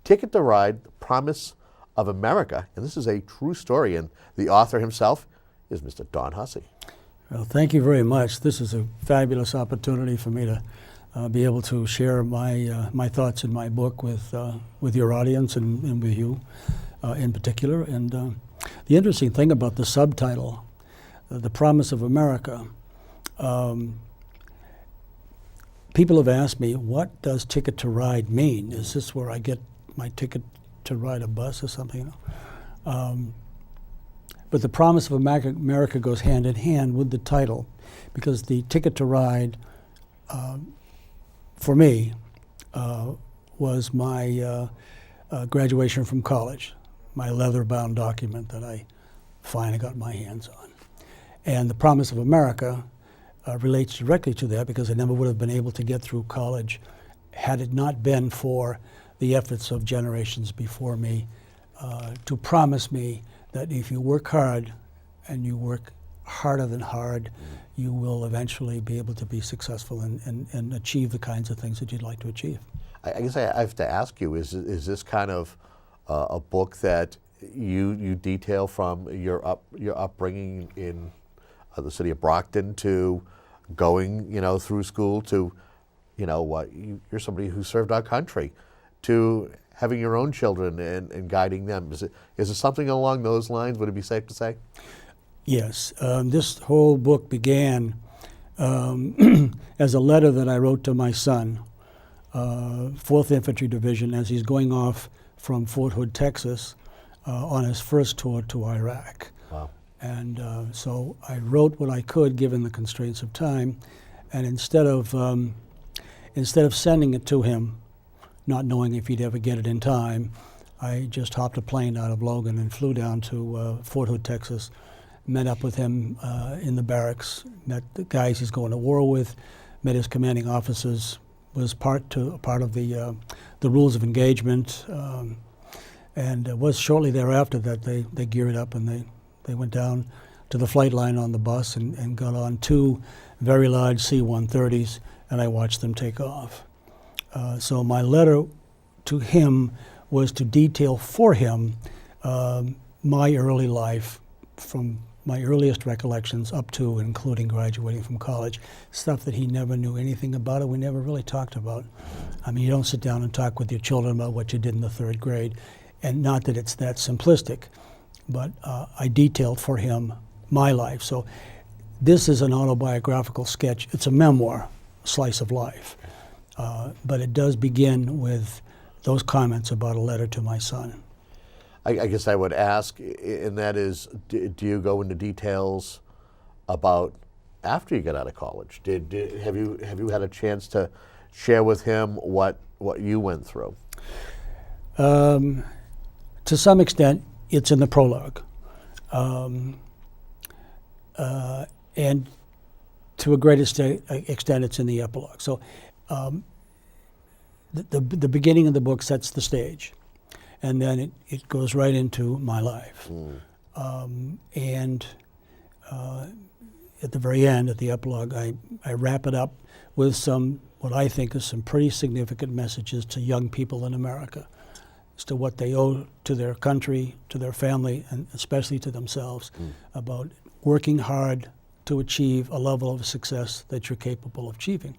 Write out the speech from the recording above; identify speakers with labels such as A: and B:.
A: Ticket to Ride, The Promise of America. And this is a true story. And the author himself is Mr. Don Hussey.
B: Well, thank you very much. This is a fabulous opportunity for me to be able to share my thoughts in my book with your audience and with you in particular. And the interesting thing about the subtitle, The Promise of America, people have asked me, what does Ticket to Ride mean? Is this where I get my ticket to ride a bus or something? But the Promise of America goes hand in hand with the title, because the Ticket to Ride, for me, was my graduation from college, my leather-bound document that I finally got my hands on. And the Promise of America relates directly to that, because I never would have been able to get through college had it not been for the efforts of generations before me to promise me that if you work hard, and you work harder than hard, you will eventually be able to be successful and achieve the kinds of things that you'd like to achieve.
A: I guess I have to ask you, is this kind of a book that you detail from your upbringing in the city of Brockton to going, through school to, you're somebody who served our country, to having your own children and guiding them? Is it something along those lines? Would it be safe to say?
B: Yes. This whole book began as a letter that I wrote to my son, 4th Infantry Division, as he's going off from Fort Hood, Texas, on his first tour to Iraq.
A: Wow.
B: And so I wrote what I could, given the constraints of time, and instead of sending it to him, not knowing if he'd ever get it in time, I just hopped a plane out of Logan and flew down to Fort Hood, Texas, met up with him in the barracks, met the guys he's going to war with, met his commanding officers, was part of the rules of engagement, and it was shortly thereafter that they geared up and they went down to the flight line on the bus and got on 2 very large C-130s, and I watched them take off. So my letter to him was to detail for him my early life, from my earliest recollections up to and including graduating from college, stuff that he never knew anything about and we never really talked about. I mean, you don't sit down and talk with your children about what you did in the 3rd grade, and not that it's that simplistic, but I detailed for him my life. So this is an autobiographical sketch. It's a memoir, slice of life. But it does begin with those comments about a letter to my son.
A: I guess I would ask, and that is, do you go into details about after you get out of college? Have you had a chance to share with him what you went through?
B: To some extent, it's in the prologue, and to a great extent, it's in the epilogue. So. The beginning of the book sets the stage, and then it goes right into my life. And at the very end, at the epilogue, I wrap it up with what I think is some pretty significant messages to young people in America as to what they owe to their country, to their family, and especially to themselves, about working hard to achieve a level of success that you're capable of achieving.